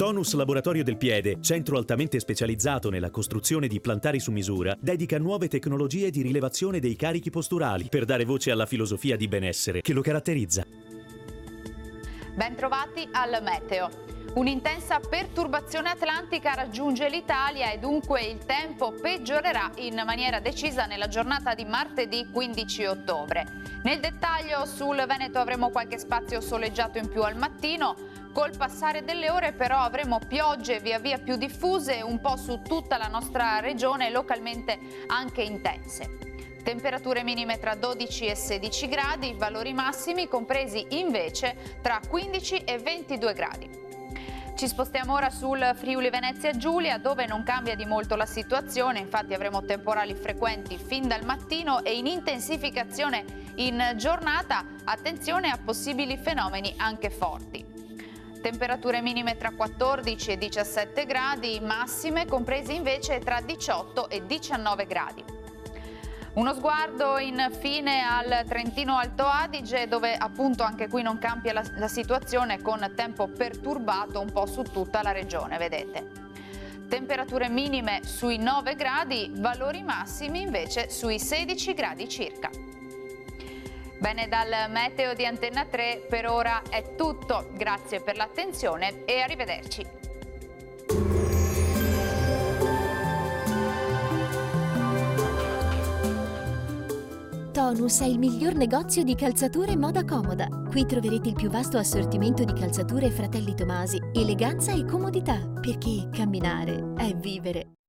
Tonus Laboratorio del Piede, centro altamente specializzato nella costruzione di plantari su misura, dedica nuove tecnologie di rilevazione dei carichi posturali per dare voce alla filosofia di benessere che lo caratterizza. Bentrovati al meteo. Un'intensa perturbazione atlantica raggiunge l'Italia e dunque il tempo peggiorerà in maniera decisa nella giornata di martedì 15 ottobre. Nel dettaglio sul Veneto avremo qualche spazio soleggiato in più al mattino. Col passare delle ore però avremo piogge via via più diffuse un po' su tutta la nostra regione, localmente anche intense. Temperature minime tra 12 e 16 gradi, valori massimi compresi invece tra 15 e 22 gradi. Ci spostiamo ora sul Friuli Venezia Giulia, dove non cambia di molto la situazione, infatti avremo temporali frequenti fin dal mattino e in intensificazione in giornata. Attenzione a possibili fenomeni anche forti. Temperature minime tra 14 e 17 gradi, massime comprese invece tra 18 e 19 gradi. Uno sguardo infine al Trentino Alto Adige, dove appunto anche qui non cambia la situazione, con tempo perturbato un po' su tutta la regione, vedete. Temperature minime sui 9 gradi, valori massimi invece sui 16 gradi circa. Bene, dal meteo di Antenna 3 per ora è tutto. Grazie per l'attenzione e arrivederci. Tonus è il miglior negozio di calzature moda comoda. Qui troverete il più vasto assortimento di calzature Fratelli Tomasi, eleganza e comodità, perché camminare è vivere.